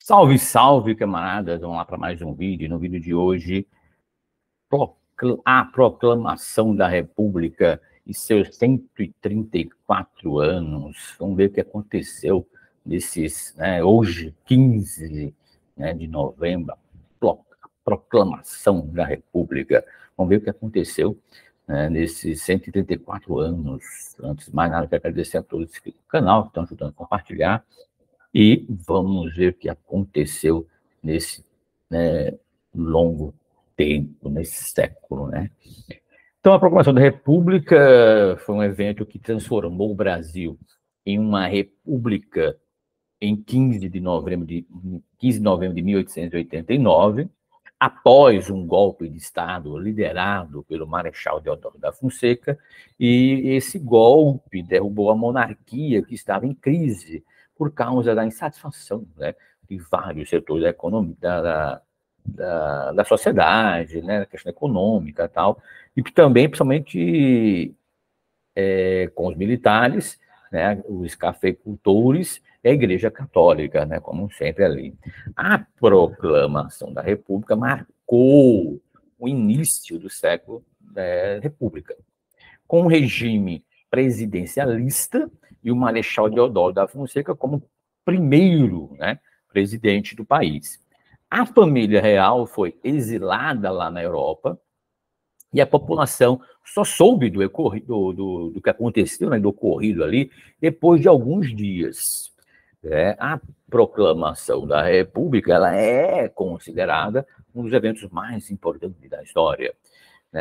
Salve, salve, camaradas! Vamos lá para mais um vídeo. No vídeo de hoje, a proclamação da República e seus 134 anos. Vamos ver o que aconteceu nesses, hoje, 15, de novembro, a proclamação da República. Vamos ver o que aconteceu nesses 134 anos. Antes de mais nada, quero agradecer a todos que no canal que estão ajudando a compartilhar. E vamos ver o que aconteceu nesse longo tempo, nesse século. Então, a Proclamação da República foi um evento que transformou o Brasil em uma república em 15 de novembro de 1889, após um golpe de Estado liderado pelo Marechal Deodoro da Fonseca, e esse golpe derrubou a monarquia que estava em crise por causa da insatisfação de vários setores da economia, da sociedade, da questão econômica e tal, e que também, principalmente com os militares, os cafeicultores e a Igreja Católica, como sempre ali. A proclamação da República marcou o início do século da República, com um regime presidencialista e o Marechal Deodoro da Fonseca como primeiro presidente do país. A família real foi exilada lá na Europa e a população só soube do que aconteceu, do ocorrido ali, depois de alguns dias. A proclamação da República ela é considerada um dos eventos mais importantes da história.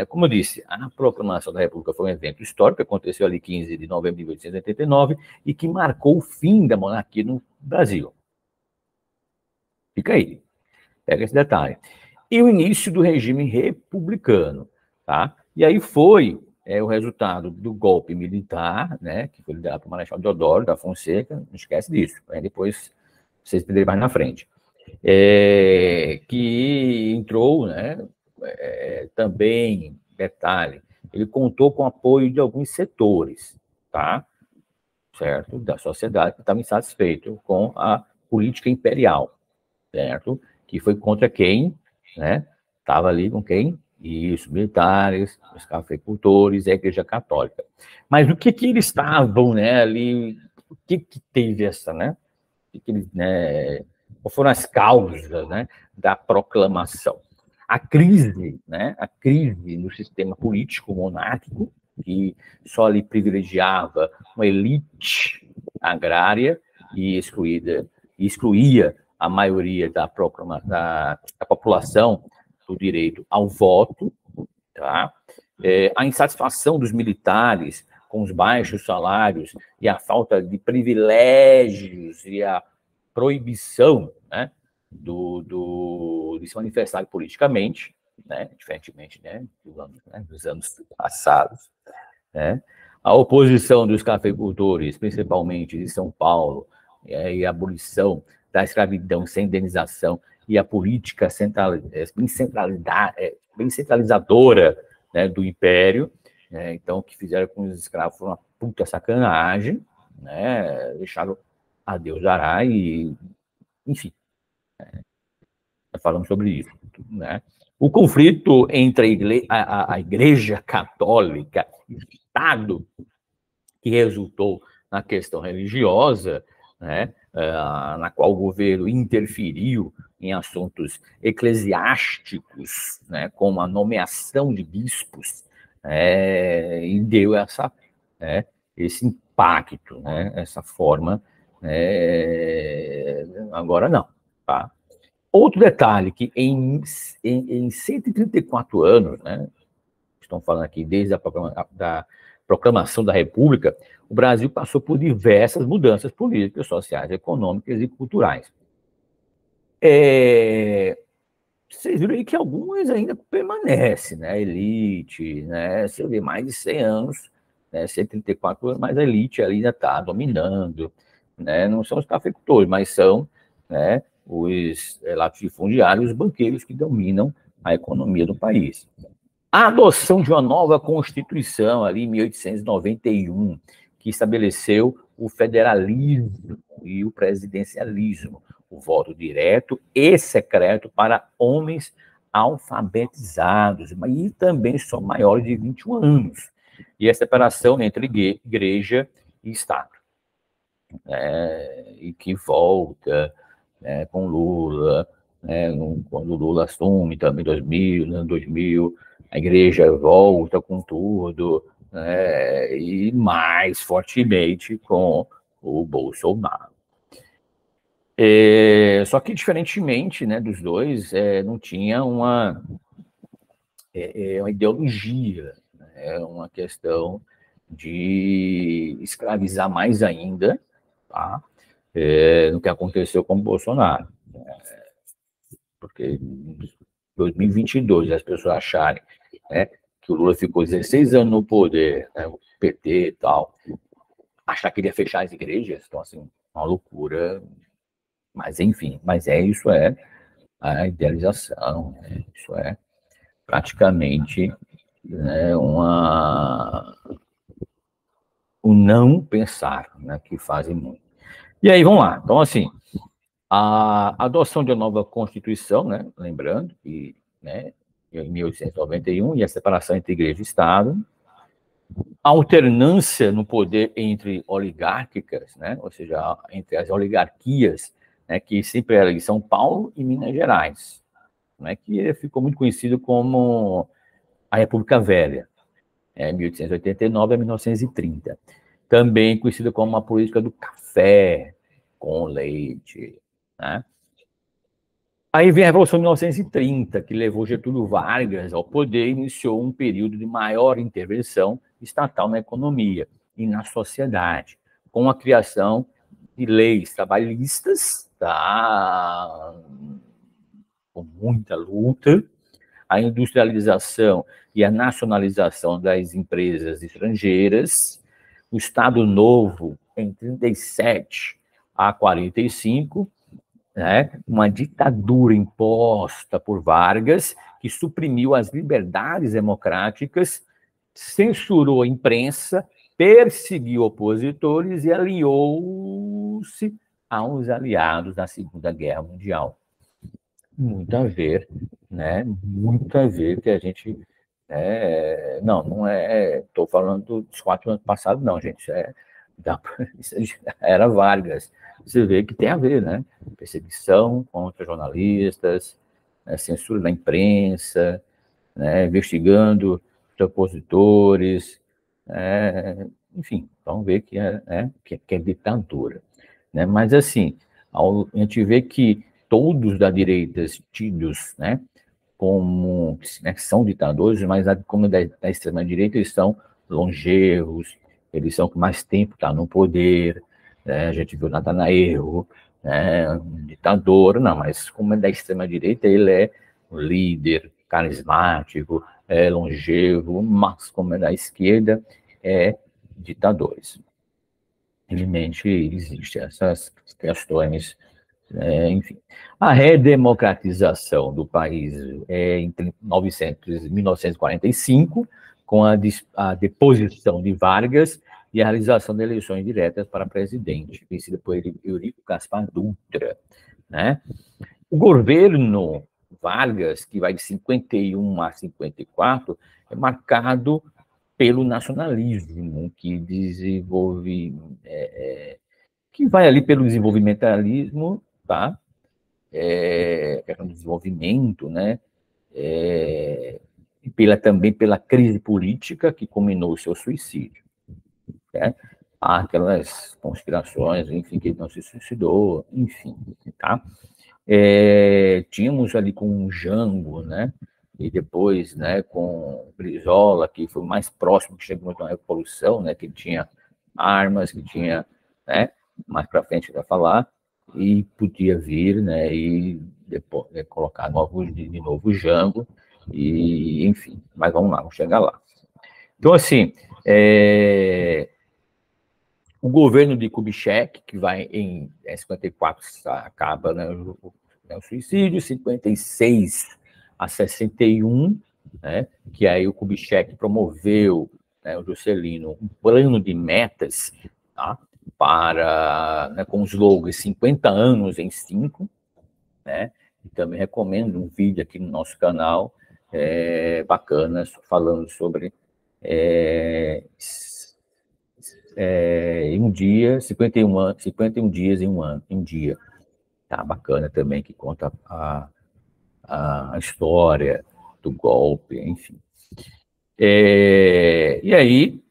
Como eu disse, a proclamação da República foi um evento histórico que aconteceu ali 15 de novembro de 1889 e que marcou o fim da monarquia no Brasil. Fica aí, pega esse detalhe. E o início do regime republicano, tá? E aí foi o resultado do golpe militar, que foi liderado por Marechal Deodoro da Fonseca, não esquece disso, depois vocês entenderem mais na frente, que entrou, também, detalhe, ele contou com o apoio de alguns setores, tá? Certo? Da sociedade que estava insatisfeito com a política imperial, certo? Que foi contra quem, estava ali com quem? Isso, militares, os cafeicultores e a Igreja Católica. Mas o que eles estavam, ali, o que teve essa, quais foram as causas, da proclamação? A crise no sistema político monárquico, que só lhe privilegiava uma elite agrária e excluía a maioria da população do direito ao voto, tá? A insatisfação dos militares com os baixos salários e a falta de privilégios e a proibição de se manifestar politicamente, diferentemente dos anos passados. A oposição dos cafeicultores, principalmente de São Paulo, e a abolição da escravidão sem indenização e a política bem centralizadora do Império, então, que fizeram com os escravos foi uma puta sacanagem, deixaram a Deus dará e, enfim, falamos sobre isso. O conflito entre a Igreja Católica e o Estado, que resultou na questão religiosa, na qual o governo interferiu em assuntos eclesiásticos, como a nomeação de bispos, e deu esse impacto, essa forma. Agora não, tá? Outro detalhe, que em 134 anos, estão falando aqui desde a proclamação da República, o Brasil passou por diversas mudanças políticas, sociais, econômicas e culturais. Vocês viram aí que algumas ainda permanecem, a elite, você vê mais de 100 anos, 134 anos, mas a elite ali ainda está dominando, não são os cafeicultores, mas são os latifundiários, os banqueiros que dominam a economia do país. A adoção de uma nova Constituição, ali em 1891, que estabeleceu o federalismo e o presidencialismo. o voto direto e secreto para homens alfabetizados, e também só maiores de 21 anos. E a separação entre igreja e Estado. E que volta com Lula, quando Lula assume também em 2000, a igreja volta com tudo, e mais fortemente com o Bolsonaro. Só que, diferentemente, né, dos dois, não tinha uma ideologia, uma questão de escravizar mais ainda, tá? No que aconteceu com o Bolsonaro. Porque em 2022 as pessoas acharem que o Lula ficou 16 anos no poder, o PT e tal, achar que ele ia fechar as igrejas, então, assim, uma loucura. Mas, enfim, isso é a idealização, isso é praticamente o não pensar, que fazem muito. E aí, vamos lá. Então, assim, a adoção de uma nova Constituição, lembrando que em 1891, e a separação entre igreja e Estado, a alternância no poder entre oligárquicas, ou seja, entre as oligarquias, que sempre era em São Paulo e Minas Gerais, que ficou muito conhecido como a República Velha, 1889 a 1930. Também conhecida como a política do café com leite. Aí vem a Revolução de 1930, que levou Getúlio Vargas ao poder e iniciou um período de maior intervenção estatal na economia e na sociedade, com a criação de leis trabalhistas, com muita luta, a industrialização e a nacionalização das empresas estrangeiras, o Estado Novo em 37 a 45, uma ditadura imposta por Vargas, que suprimiu as liberdades democráticas, censurou a imprensa, perseguiu opositores e aliou-se aos aliados da Segunda Guerra Mundial. Muito a ver, muito a ver que a gente... não estou falando dos 4 anos passados, não, gente, era Vargas. Você vê que tem a ver, perseguição contra jornalistas, censura da imprensa, investigando os opositores, enfim, vamos ver que é ditadura. Mas, assim, a gente vê que todos da direita tidos como que são ditadores, mas como da extrema-direita, eles são longevos, eles são que mais tempo estão no poder. A gente viu Natanael, um ditador, não, mas como é da extrema-direita, ele é um líder carismático, longevo, mas como é da esquerda, é ditadores. Infelizmente, existem essas questões, enfim. A redemocratização do país entre 1945, com a deposição de Vargas e a realização de eleições diretas para presidente, vencida por Eurico Gaspar Dutra. O governo Vargas, que vai de 51 a 54, é marcado pelo nacionalismo, que vai ali pelo desenvolvimentalismo, tá? Desenvolvimento, e também pela crise política que culminou o seu suicídio. Há aquelas conspirações, enfim, que ele não se suicidou, enfim, tá? Tínhamos ali com o Jango, e depois, com Brizola, que foi o mais próximo que chegou na Revolução, que tinha armas, que tinha, mais para frente vai falar, e podia vir, e depois colocar de novo o Jango, e enfim, mas vamos lá, vamos chegar lá. Então, assim, o governo de Kubitschek, que vai em 54, acaba o suicídio, 56 a 61, que aí o Kubitschek promoveu, o Juscelino, um plano de metas, tá? né, com o slogan 50 anos em 5, né? E também recomendo um vídeo aqui no nosso canal, bacana, falando sobre em um dia, 51 dias em um dia. Tá bacana também, que conta a história do golpe, enfim. E aí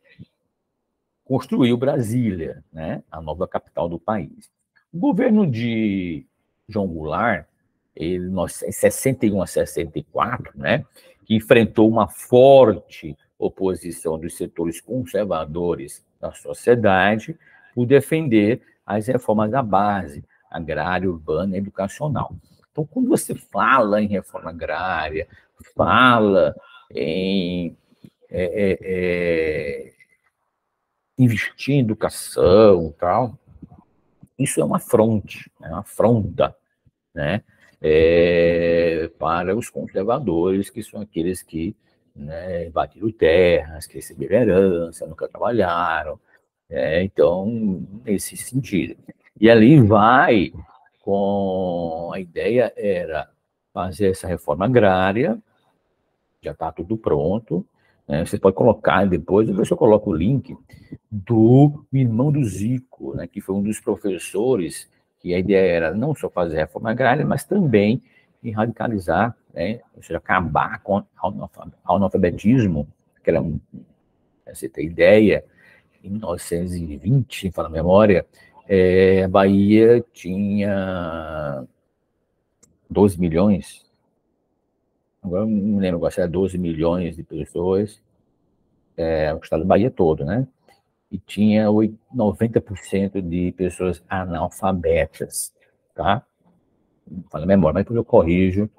construiu Brasília, né, a nova capital do país. O governo de João Goulart, ele, em 61 a 64, né, que enfrentou uma forte oposição dos setores conservadores da sociedade por defender as reformas da base, agrária, urbana e educacional. Então, quando você fala em reforma agrária, fala em investir em educação e tal, isso é uma afronte, é uma afronta, né, para os conservadores, que são aqueles que, né, batiram terras, que receberam herança, nunca trabalharam. Então, nesse sentido. E ali vai com a ideia era fazer essa reforma agrária, já está tudo pronto, né? Você pode colocar depois, depois eu coloco o link do irmão do Zico, né, que foi um dos professores, que a ideia era não só fazer reforma agrária, mas também radicalizar, né, ou seja, acabar com o analfabetismo, que era, você tem ideia, em 1920, sem falar a memória, a Bahia tinha 12 milhões, agora não me lembro se era 12 milhões de pessoas, o estado da Bahia todo, né? E tinha 90% de pessoas analfabetas, tá? Não falo a memória, mas depois eu corrijo,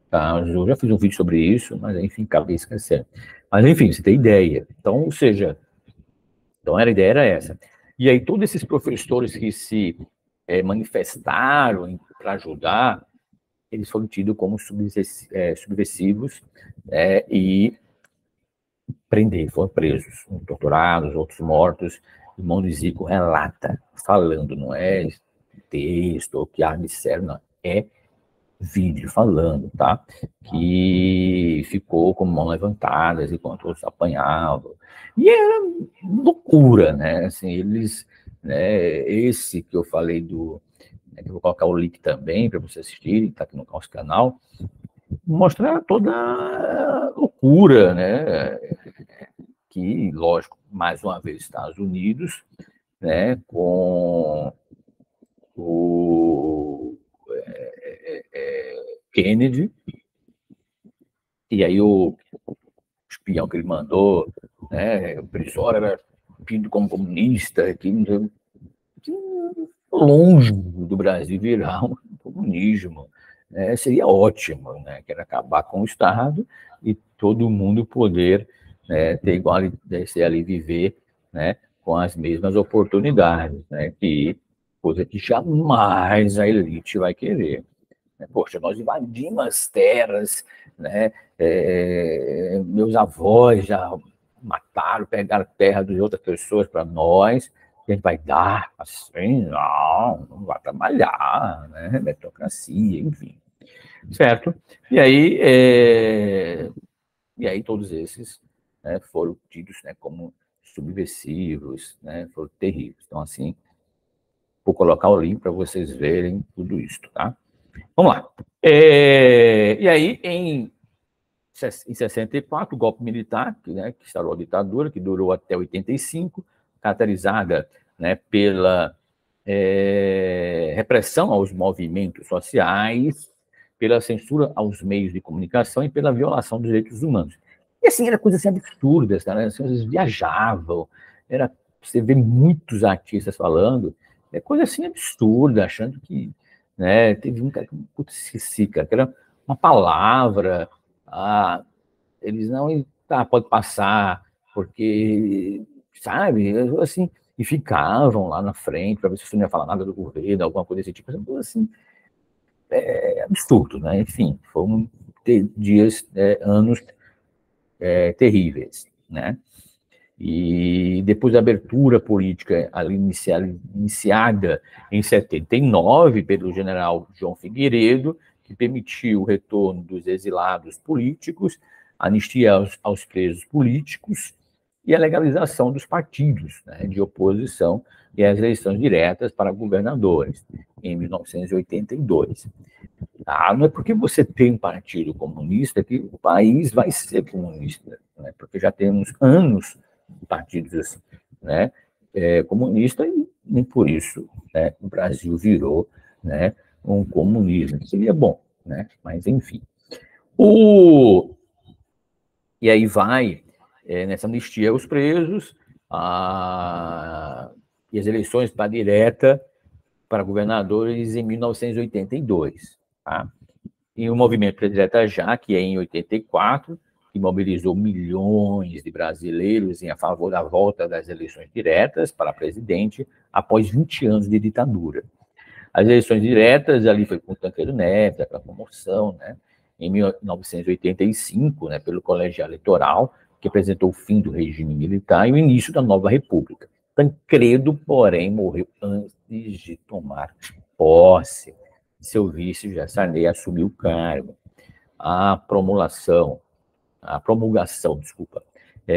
tá? Eu já fiz um vídeo sobre isso, mas enfim, acabei esquecendo. Mas enfim, você tem ideia. Então, ou seja, então a ideia era essa. E aí todos esses professores que se manifestaram para ajudar, eles foram tidos como subversivos e foram presos, torturados, outros mortos. O irmão de Zico relata, falando, não é texto ou que disseram, não, é vídeo falando, tá? Que ficou com mãos levantadas enquanto outros apanhavam. E era loucura, né? Assim, eles, né, esse que eu falei que eu vou colocar o link também para você assistir, está aqui no nosso canal, mostra toda a loucura, né? Que, lógico, mais uma vez, Estados Unidos, né, com o Kennedy, e aí o espião que ele mandou, né, o Brizola era tido como comunista, que longe do Brasil virar um comunismo, né, seria ótimo, né, que era acabar com o Estado e todo mundo poder, né, ter igual, ser ali viver, né, com as mesmas oportunidades, né, que coisa que jamais a elite vai querer. Poxa, nós invadimos as terras, né? Meus avós já mataram, pegaram terra de outras pessoas para nós, e a gente vai dar assim, não vai trabalhar, né? Meritocracia, enfim. Certo? E aí todos esses, né, foram tidos, né, como subversivos, né? Foram terríveis. Então, assim, vou colocar o link para vocês verem tudo isso, tá? Vamos lá. E aí, em 64, o golpe militar, né, que instaurou a ditadura, que durou até 85, caracterizada, né, pela repressão aos movimentos sociais, pela censura aos meios de comunicação e pela violação dos direitos humanos. E assim, era coisa assim absurda, né? Assim, eles viajavam, você vê muitos artistas falando, coisa assim absurda, achando que, né, teve um cara que, putz, esqueci, cara, que era uma palavra, eles não, tá, pode passar, porque, sabe, assim, e ficavam lá na frente para ver se você não ia falar nada do governo, alguma coisa desse tipo, assim, absurdo, né? Enfim, foram dias, anos terríveis, né? E depois da abertura política ali iniciada em 79 pelo general João Figueiredo, que permitiu o retorno dos exilados políticos, anistia aos presos políticos e a legalização dos partidos, né, de oposição e as eleições diretas para governadores, em 1982. Não é porque você tem um partido comunista que o país vai ser comunista, né, porque já temos anos partidos, né, comunistas, e nem por isso, né, o Brasil virou, né, um comunismo. Seria bom, né, mas enfim. E aí vai, nessa anistia os presos, e as eleições para direta para governadores em 1982. Tá? E o movimento Predireta Já, que é em 84, que mobilizou milhões de brasileiros a favor da volta das eleições diretas para presidente após 20 anos de ditadura. As eleições diretas ali foi com o Tancredo Neves, aquela comoção, né? Em 1985, né, pelo Colégio Eleitoral, que apresentou o fim do regime militar e o início da nova república. Tancredo, porém, morreu antes de tomar posse. Seu vice, já Sarney, assumiu o cargo. A promulgação,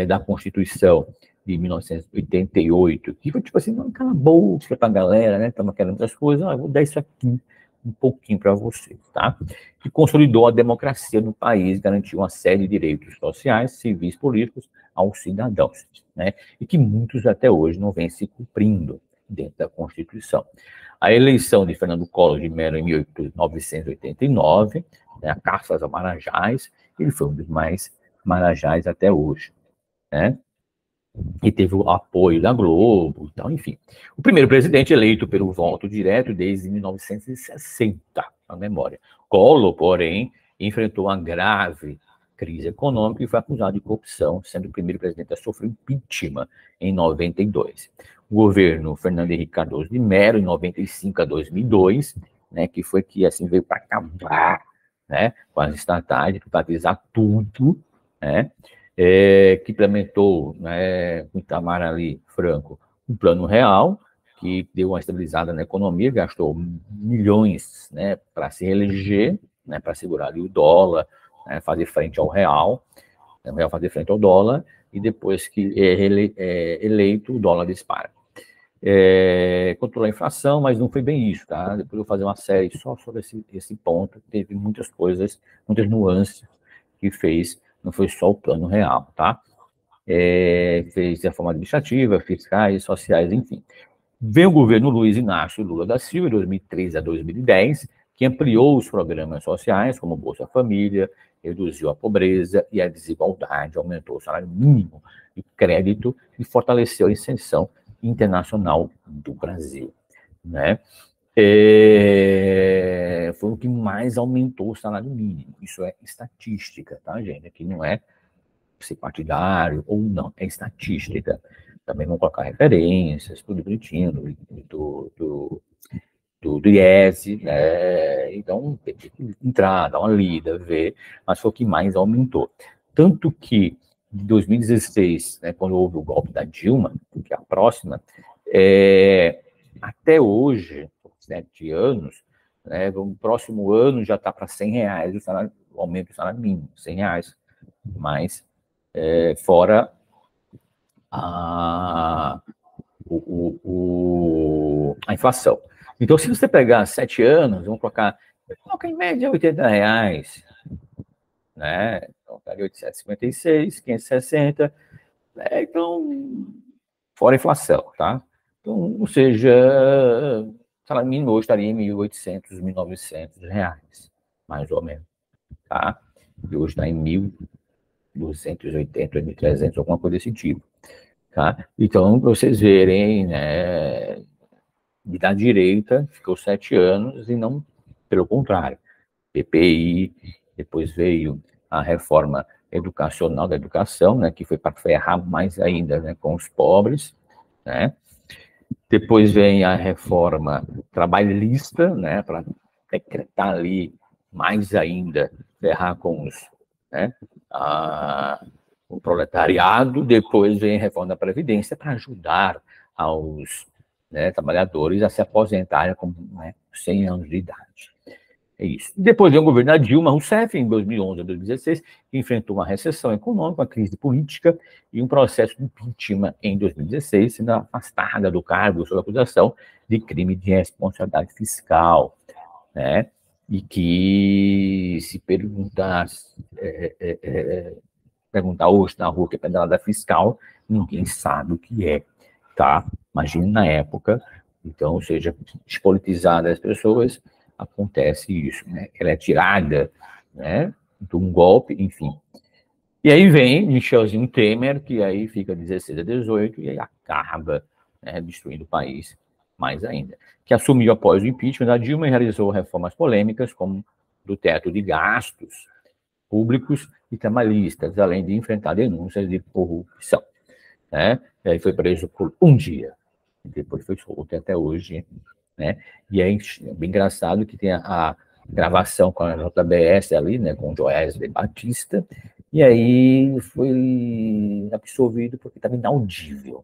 da Constituição de 1988, que foi tipo assim, não, cala a boca pra galera, né? Estamos querendo outras coisas, vou dar isso aqui um pouquinho para vocês, tá? Que consolidou a democracia no país, garantiu uma série de direitos sociais, civis, políticos aos cidadãos, né? E que muitos até hoje não vêm se cumprindo dentro da Constituição. A eleição de Fernando Collor de Mello em 1989, né, a caça aos Marajás, ele foi um dos mais Marajás até hoje, né? E teve o apoio da Globo, então, enfim. O primeiro presidente eleito pelo voto direto desde 1960, na memória. Collor, porém, enfrentou uma grave crise econômica e foi acusado de corrupção, sendo o primeiro presidente a sofrer impeachment em 92. O governo Fernando Henrique Cardoso de Mello, em 95 a 2002, né, que foi que assim veio para acabar, né, com as estatais, privatizar tudo, né, que implementou, né, com Itamar ali, Franco, um plano real, que deu uma estabilizada na economia, gastou milhões, né, para se reeleger, né, para segurar ali o dólar, né, fazer frente ao real, né, o real fazer frente ao dólar, e depois que eleito, o dólar dispara. Controlar a inflação, mas não foi bem isso, tá? Depois eu vou fazer uma série só sobre esse ponto, teve muitas coisas, muitas nuances que fez, não foi só o plano real, tá? Fez reforma administrativa, fiscais, sociais, enfim. Vem o governo Luiz Inácio Lula da Silva, de 2013 a 2010, que ampliou os programas sociais, como Bolsa Família, reduziu a pobreza e a desigualdade, aumentou o salário mínimo e crédito e fortaleceu a inserção internacional do Brasil, né? Foi o que mais aumentou o salário mínimo. Isso é estatística, tá, gente? Aqui não é ser partidário ou não, é estatística. Também vão colocar referências, tudo bonitinho do IES, né? Então, tem que entrar, dar uma lida, ver, mas foi o que mais aumentou. Tanto que, em 2016, né, quando houve o golpe da Dilma, que é a próxima, até hoje, 7 anos, né, no próximo ano já está para R$100 o aumento do salário mínimo, R$100, mas fora a inflação. Então, se você pegar 7 anos, vamos colocar em média R$80, né? Então, estaria 856, 560, né? Então, fora a inflação, tá? Então, ou seja, o salário mínimo hoje estaria em R$1.800, R$1.900, mais ou menos, tá? E hoje está em 1.280, 1.300, alguma coisa desse tipo, tá? Então, para vocês verem, né, e da direita ficou 7 anos e não, pelo contrário, PPI, depois veio a reforma educacional da educação, né, que foi para ferrar mais ainda, né, com os pobres, né? Depois vem a reforma trabalhista, né, para decretar ali mais ainda, ferrar com os, né, o proletariado, depois vem a reforma da Previdência para ajudar aos, né, trabalhadores a se aposentarem com, né, 100 anos de idade. É isso. Depois vem o governo da Dilma Rousseff, em 2011 a 2016, que enfrentou uma recessão econômica, uma crise política e um processo de impeachment em 2016, sendo afastada do cargo sob acusação de crime de responsabilidade fiscal, né? E que, se perguntar hoje na rua que é pedalada fiscal, ninguém sabe o que é, tá? Imagina na época, então, ou seja, despolitizada as pessoas, acontece isso, né? Ela é tirada, né, de um golpe, enfim. E aí vem Michelzinho Temer, que aí fica 16 a 18 e aí acaba, né, destruindo o país mais ainda. Que assumiu após o impeachment da Dilma e realizou reformas polêmicas, como do teto de gastos públicos e trabalhistas, além de enfrentar denúncias de corrupção, né? E aí foi preso por um dia, depois foi solto até hoje, né? E é bem engraçado que tem a gravação com a JBS ali, né, com o Joesley Batista, e aí foi absolvido porque estava inaudível,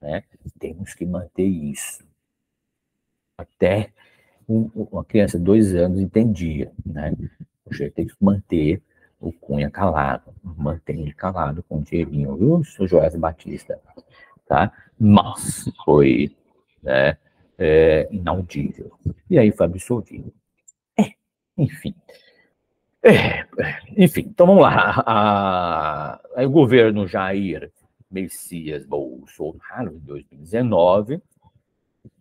né? Temos que manter isso. Até uma criança de 2 anos entendia, né? Você tem que manter o Cunha calado, mantém ele calado com o dinheirinho, viu, o Joesley Batista, tá? Mas foi, né, inaudível. E aí foi absolvido. Enfim. Enfim, então vamos lá. Aí o governo Jair Messias Bolsonaro, em 2019,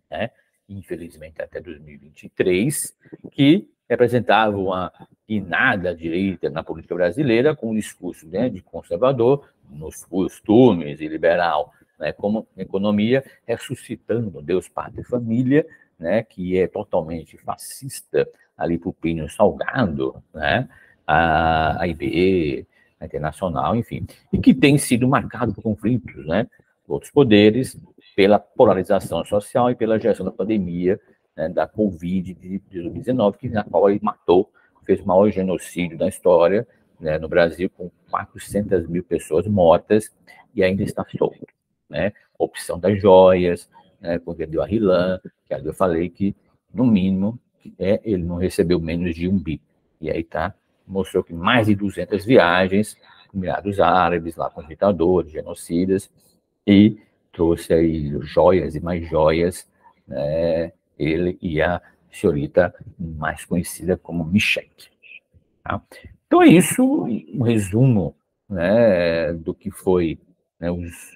né, infelizmente até 2023, que representava uma guinada à direita na política brasileira, com um discurso, né, de conservador nos costumes e liberal, né, como economia, ressuscitando Deus, Pátria e Família, né, que é totalmente fascista, ali para o Plínio Salgado, né, a IBE, a Internacional, enfim, e que tem sido marcado por conflitos, né, outros poderes, pela polarização social e pela gestão da pandemia, né, da Covid-19, na qual ele matou, fez o maior genocídio da história, né, no Brasil, com 400 mil pessoas mortas, e ainda está solto, né? Opção das joias, né, porque deu a Rilan, que eu falei que, no mínimo, ele não recebeu menos de 1 bi. E aí mostrou que mais de 200 viagens, Emirados Árabes, lá com ditadores, genocidas, e trouxe aí joias e mais joias, né, ele e a senhorita mais conhecida como Michelle. Tá? Então é isso, um resumo, né, do que foi, né,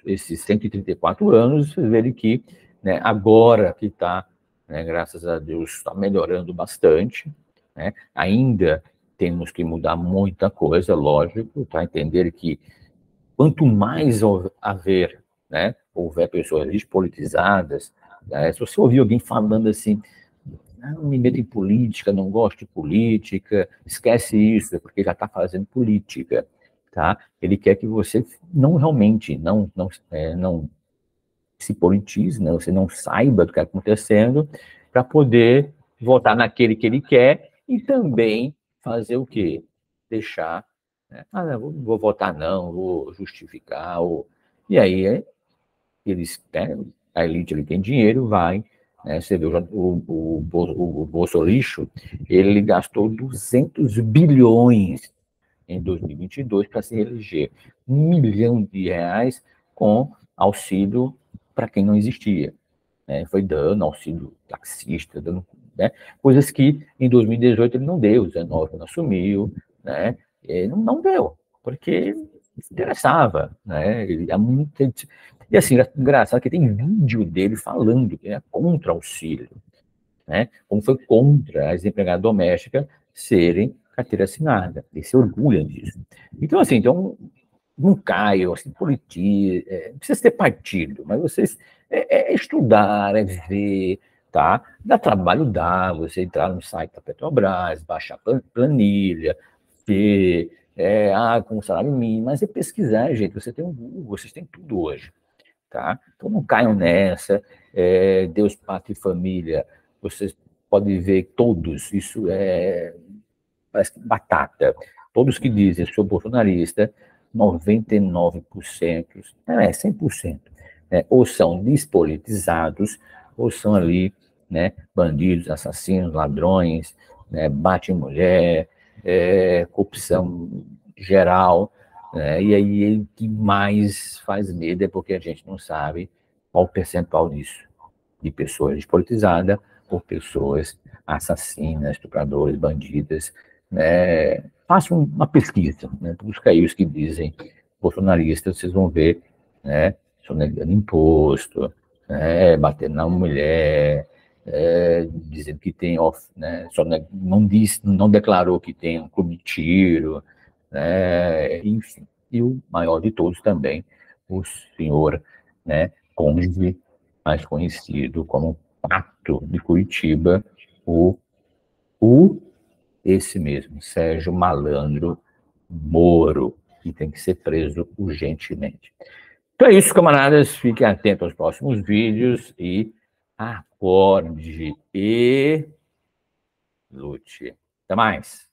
esses 134 anos, vocês verem que, né, agora que está, né, graças a Deus, está melhorando bastante, né, ainda temos que mudar muita coisa, lógico, para entender que quanto mais houver pessoas despolitizadas, né, se você ouvir alguém falando assim, não me meto em política, não gosto de política, esquece isso, porque já está fazendo política, tá? Ele quer que você não realmente, não se politize, né? Você não saiba do que está acontecendo, para poder votar naquele que ele quer e também fazer o quê? Deixar, né? Não vou votar não, vou justificar, e aí eles, né, a elite ele tem dinheiro, vai, né, você vê o Bolsolixo, ele gastou 200 bilhões em 2022 para se reeleger, R$ 1 milhão com auxílio para quem não existia, né, foi dando auxílio taxista, dando, né, coisas que em 2018 ele não deu, 2019 não assumiu, né, não deu, porque interessava, né, ele é muito. E assim, engraçado que tem vídeo dele falando que é contra auxílio, né? Como foi contra as empregadas domésticas serem carteira assinada. Ele se orgulha disso. Então, assim, não caiam, assim, não precisa ter partido, mas vocês estudar, ver, tá? Dá trabalho, você entrar no site da Petrobras, baixar planilha, ver, com salário mínimo, mas pesquisar, gente, você tem um Google, vocês têm tudo hoje. Tá? Então não caiam nessa, Deus, Pátria e Família, vocês podem ver todos, isso parece batata, todos que dizem, sou bolsonarista, 99%, 100%, né, ou são despolitizados, ou são ali, né, bandidos, assassinos, ladrões, né, bate em mulher, corrupção geral, né, e aí o que mais faz medo é porque a gente não sabe qual o percentual disso, de pessoas despolitizadas por pessoas assassinas, estupradores, bandidas, né? Faça uma pesquisa, né? Busca aí os que dizem bolsonaristas, vocês vão ver, né? Sonegando imposto, né? Batendo na mulher, dizendo que tem, né? Não disse, não declarou que tem um clube de tiro, né? Enfim. E o maior de todos também, o senhor, né? Conde, mais conhecido como Pato de Curitiba, o, o esse mesmo, Sérgio Malandro Moro, que tem que ser preso urgentemente. Então é isso, camaradas. Fiquem atentos aos próximos vídeos e acorde e lute. Até mais.